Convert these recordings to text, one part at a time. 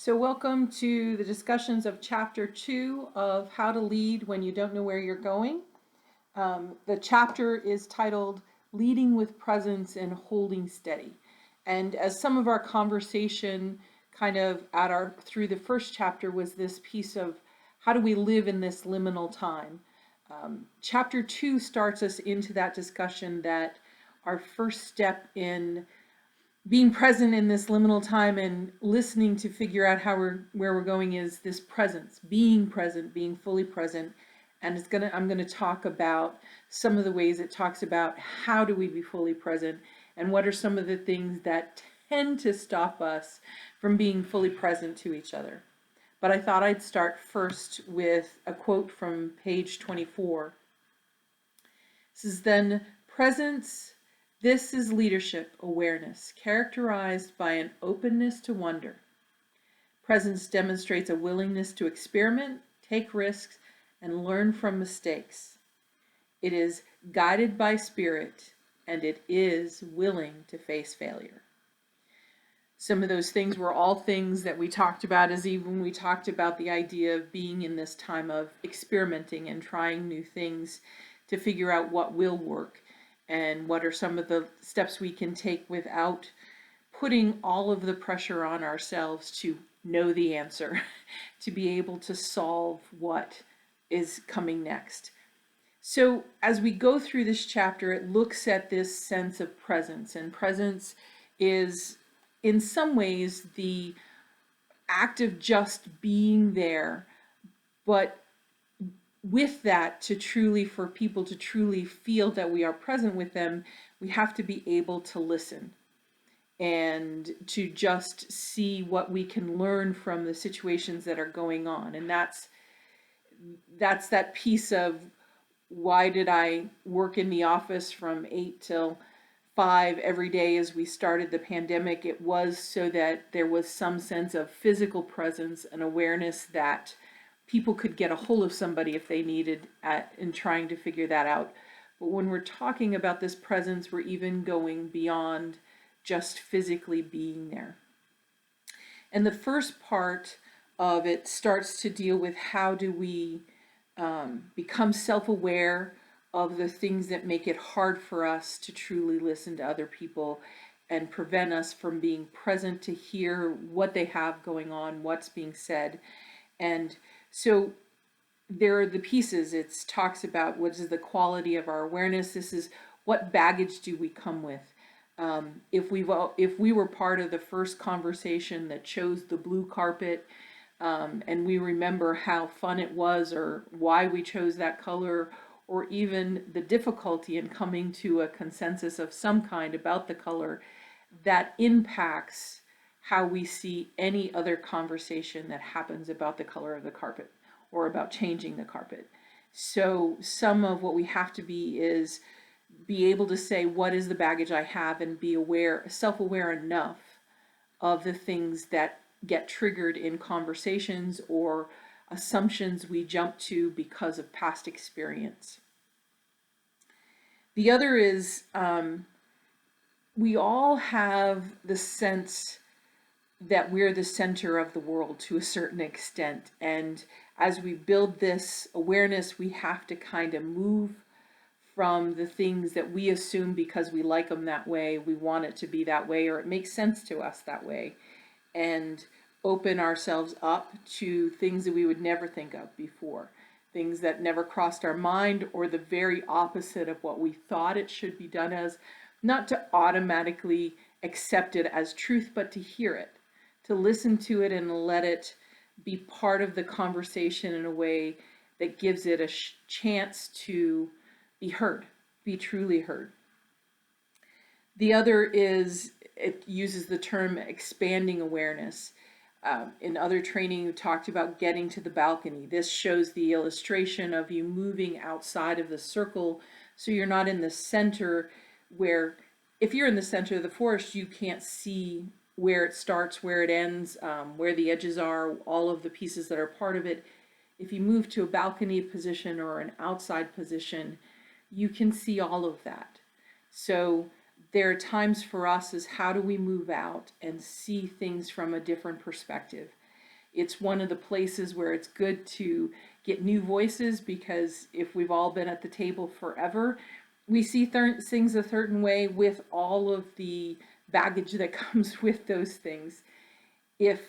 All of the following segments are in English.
So welcome to the discussions of Chapter 2 of How to Lead When You Don't Know Where You're Going. The chapter is titled Leading with Presence and Holding Steady. And as some of our conversation kind of through the first chapter was this piece of how do we live in this liminal time. Chapter 2 starts us into that discussion that our first step in being present in this liminal time and listening to figure out where we're going is this presence, being present, being fully present. And I'm gonna talk about some of the ways it talks about how do we be fully present and what are some of the things that tend to stop us from being fully present to each other. But I thought I'd start first with a quote from page 24. This is then presence. This is leadership awareness, characterized by an openness to wonder. Presence demonstrates a willingness to experiment, take risks, and learn from mistakes. It is guided by spirit, and it is willing to face failure. Some of those things were all things that we talked about as even we talked about the idea of being in this time of experimenting and trying new things to figure out what will work and what are some of the steps we can take without putting all of the pressure on ourselves to know the answer, to be able to solve what is coming next. So as we go through this chapter, it looks at this sense of presence, and presence is in some ways the act of just being there, but with that, for people to truly feel that we are present with them, we have to be able to listen and to just see what we can learn from the situations that are going on. And that's that piece of why did I work in the office from 8 till 5 every day as we started the pandemic? It was so that there was some sense of physical presence and awareness that people could get a hold of somebody if they needed in trying to figure that out. But when we're talking about this presence, we're even going beyond just physically being there. And the first part of it starts to deal with how do we become self-aware of the things that make it hard for us to truly listen to other people and prevent us from being present to hear what they have going on, what's being said. And so there are the pieces. It talks about what is the quality of our awareness. This is what baggage do we come with. If we were part of the first conversation that chose the blue carpet, and we remember how fun it was or why we chose that color, or even the difficulty in coming to a consensus of some kind about the color, that impacts how we see any other conversation that happens about the color of the carpet or about changing the carpet. So some of what we have to be able to say, what is the baggage I have, and be aware, self-aware enough of the things that get triggered in conversations or assumptions we jump to because of past experience. The other is we all have the sense that we're the center of the world to a certain extent. And as we build this awareness, we have to kind of move from the things that we assume because we like them that way, we want it to be that way, or it makes sense to us that way, and open ourselves up to things that we would never think of before, things that never crossed our mind, or the very opposite of what we thought it should be done as, not to automatically accept it as truth, but to hear it, to listen to it and let it be part of the conversation in a way that gives it a chance to be heard, be truly heard. The other is, it uses the term expanding awareness. In other training, we talked about getting to the balcony. This shows the illustration of you moving outside of the circle, so you're not in the center where, if you're in the center of the forest, you can't see where it starts, where it ends, where the edges are, all of the pieces that are part of it. If you move to a balcony position or an outside position, you can see all of that. So there are times for us is how do we move out and see things from a different perspective. It's one of the places where it's good to get new voices, because if we've all been at the table forever, we see things a certain way with all of the baggage that comes with those things. If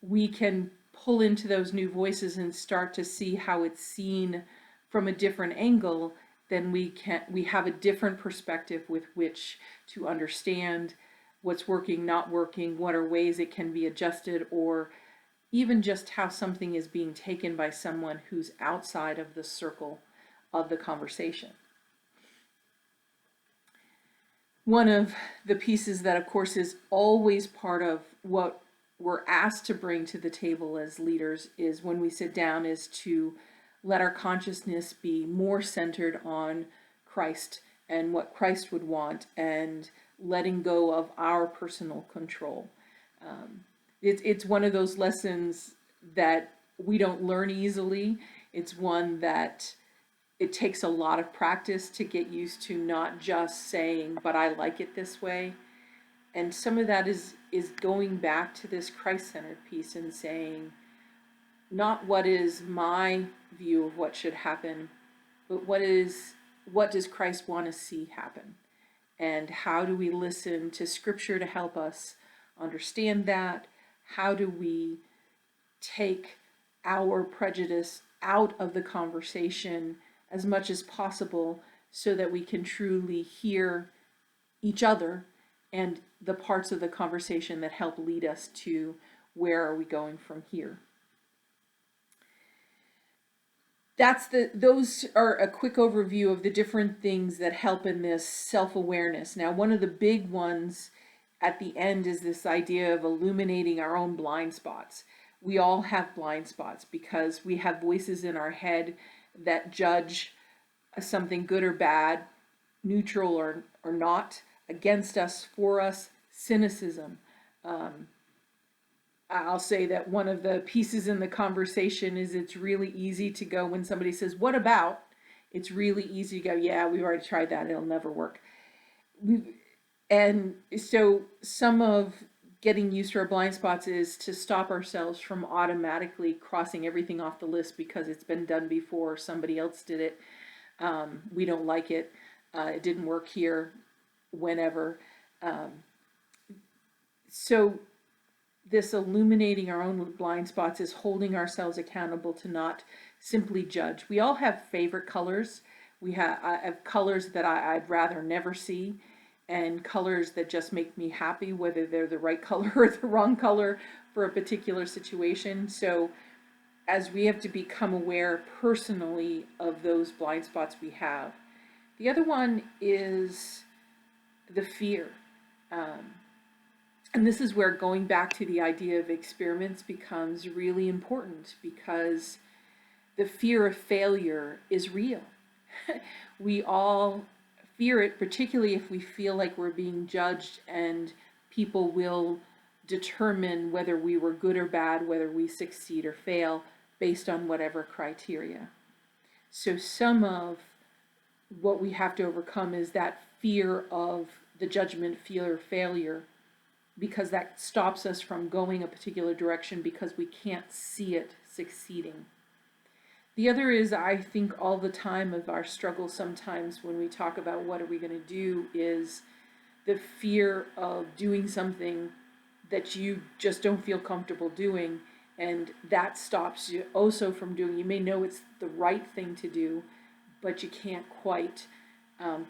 we can pull into those new voices and start to see how it's seen from a different angle, then we have a different perspective with which to understand what's working, not working, what are ways it can be adjusted, or even just how something is being taken by someone who's outside of the circle of the conversation. One of the pieces that, of course, is always part of what we're asked to bring to the table as leaders is when we sit down is to let our consciousness be more centered on Christ and what Christ would want, and letting go of our personal control. It's one of those lessons that we don't learn easily. It's one that it takes a lot of practice to get used to, not just saying, but I like it this way. And some of that is going back to this Christ-centered piece and saying, not what is my view of what should happen, but what does Christ want to see happen? And how do we listen to Scripture to help us understand that? How do we take our prejudice out of the conversation as much as possible so that we can truly hear each other and the parts of the conversation that help lead us to where are we going from here? Those are a quick overview of the different things that help in this self-awareness. Now, one of the big ones at the end is this idea of illuminating our own blind spots. We all have blind spots because we have voices in our head that judge something good or bad, neutral or not, against us, for us, cynicism. I'll say that one of the pieces in the conversation is it's really easy to go when somebody says, what about? It's really easy to go, yeah, we've already tried that, it'll never work. And so some of getting used to our blind spots is to stop ourselves from automatically crossing everything off the list because it's been done before, somebody else did it, we don't like it, it didn't work here, whenever. So this illuminating our own blind spots is holding ourselves accountable to not simply judge. We all have favorite colors. I have colors that I'd rather never see, and colors that just make me happy, whether they're the right color or the wrong color for a particular situation. So as we have to become aware personally of those blind spots we have. The other one is the fear. And this is where going back to the idea of experiments becomes really important, because the fear of failure is real. We all fear it, particularly if we feel like we're being judged and people will determine whether we were good or bad, whether we succeed or fail, based on whatever criteria. So some of what we have to overcome is that fear of the judgment, fear of failure, because that stops us from going a particular direction because we can't see it succeeding. The other is, I think all the time of our struggle sometimes when we talk about what are we going to do, is the fear of doing something that you just don't feel comfortable doing, and that stops you also from doing. You may know it's the right thing to do, but you can't quite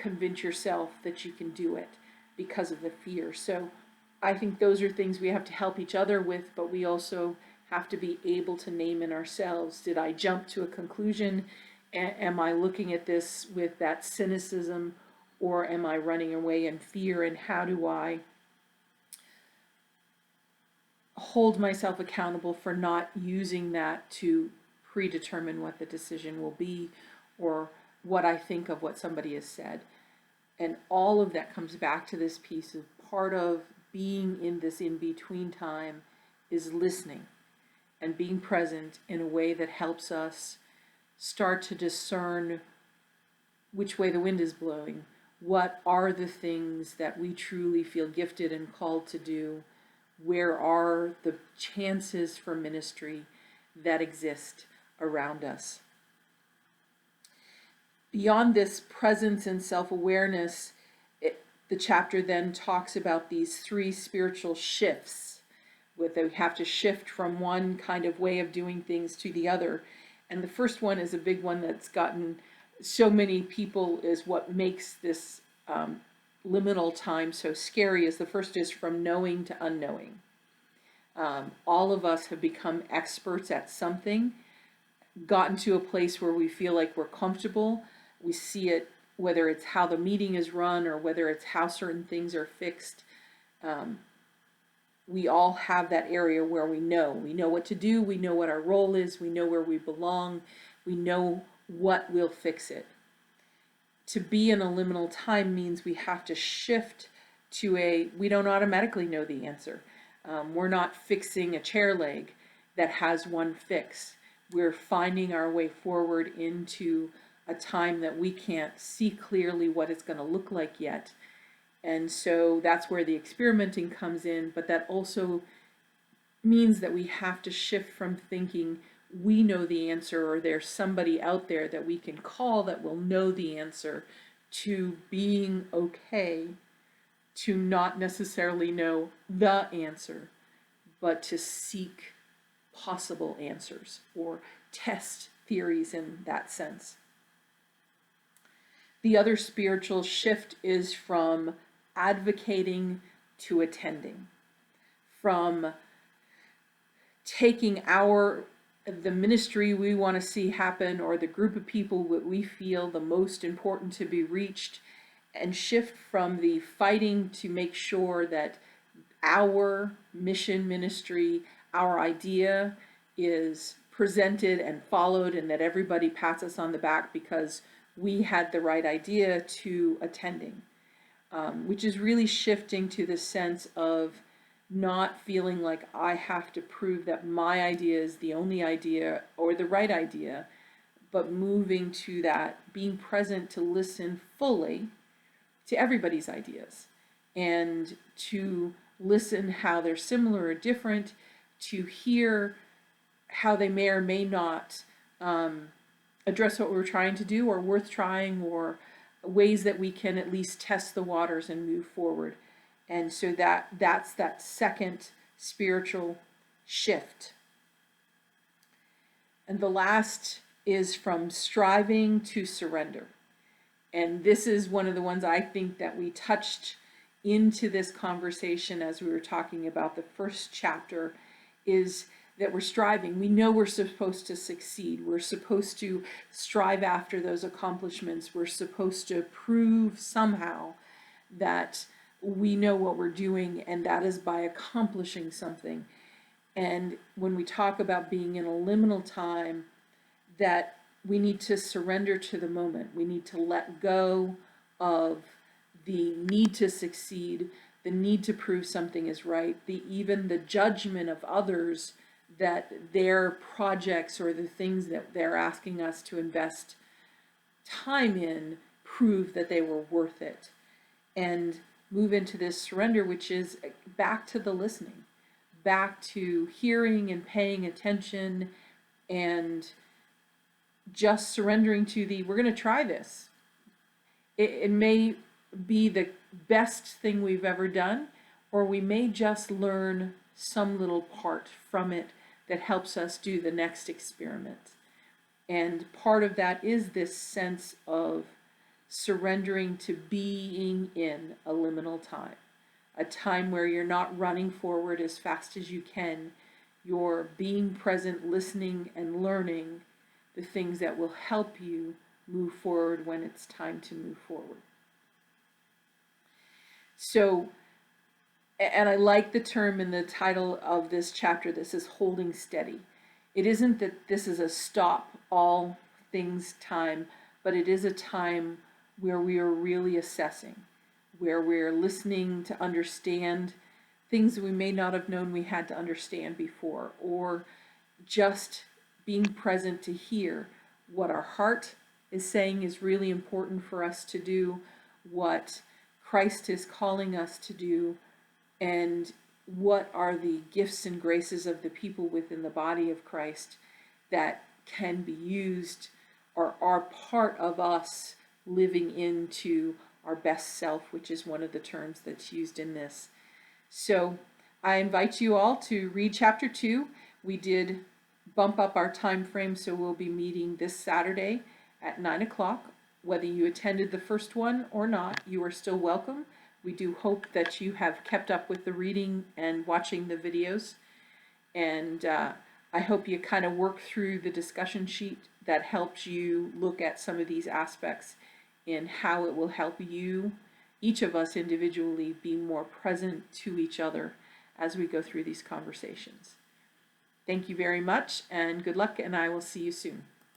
convince yourself that you can do it because of the fear. So I think those are things we have to help each other with, but we also have to be able to name in ourselves. Did I jump to a conclusion? Am I looking at this with that cynicism, or am I running away in fear? And how do I hold myself accountable for not using that to predetermine what the decision will be or what I think of what somebody has said? And all of that comes back to this piece of part of being in this in-between time is listening and being present in a way that helps us start to discern which way the wind is blowing. What are the things that we truly feel gifted and called to do? Where are the chances for ministry that exist around us? Beyond this presence and self-awareness, the chapter then talks about these three spiritual shifts, where they have to shift from one kind of way of doing things to the other. And the first one is a big one that's gotten so many people, is what makes this liminal time so scary. Is the first is from knowing to unknowing. All of us have become experts at something, gotten to a place where we feel like we're comfortable. We see it, whether it's how the meeting is run or whether it's how certain things are fixed. We all have that area where we know what to do, we know what our role is, we know where we belong, we know what will fix it. To be in a liminal time means we have to shift to we don't automatically know the answer. We're not fixing a chair leg that has one fix. We're finding our way forward into a time that we can't see clearly what it's going to look like yet. And so that's where the experimenting comes in, but that also means that we have to shift from thinking we know the answer or there's somebody out there that we can call that will know the answer, to being okay to not necessarily know the answer, but to seek possible answers or test theories in that sense. The other spiritual shift is from advocating to attending, from taking the ministry we want to see happen or the group of people that we feel the most important to be reached, and shift from the fighting to make sure that our mission ministry, our idea is presented and followed, and that everybody pats us on the back because we had the right idea, to attending, which is really shifting to the sense of not feeling like I have to prove that my idea is the only idea or the right idea, but moving to that, being present to listen fully to everybody's ideas and to listen how they're similar or different, to hear how they may or may not address what we're trying to do or worth trying, or ways that we can at least test the waters and move forward. And so that's that second spiritual shift. And the last is from striving to surrender. And this is one of the ones I think that we touched into this conversation as we were talking about the first chapter, is that we're striving. We know we're supposed to succeed. We're supposed to strive after those accomplishments. We're supposed to prove somehow that we know what we're doing, and that is by accomplishing something. And when we talk about being in a liminal time, that we need to surrender to the moment. We need to let go of the need to succeed, the need to prove something is right, even the judgment of others that their projects or the things that they're asking us to invest time in prove that they were worth it. And move into this surrender, which is back to the listening, back to hearing and paying attention, and just surrendering to we're going to try this. It may be the best thing we've ever done, or we may just learn some little part from it that helps us do the next experiment. And part of that is this sense of surrendering to being in a liminal time, a time where you're not running forward as fast as you can. You're being present, listening, and learning the things that will help you move forward when it's time to move forward. So, and I like the term in the title of this chapter. This is holding steady. It isn't that this is a stop all things time, but it is a time where we are really assessing, where we're listening to understand things that we may not have known we had to understand before, or just being present to hear what our heart is saying is really important for us to do, what Christ is calling us to do, and what are the gifts and graces of the people within the body of Christ that can be used or are part of us living into our best self, which is one of the terms that's used in this. So I invite you all to read chapter 2. We did bump up our time frame, so we'll be meeting this Saturday at 9 o'clock. Whether you attended the first one or not, you are still welcome. We do hope that you have kept up with the reading and watching the videos. And I hope you kind of work through the discussion sheet that helps you look at some of these aspects and how it will help you, each of us individually, be more present to each other as we go through these conversations. Thank you very much, and good luck, and I will see you soon.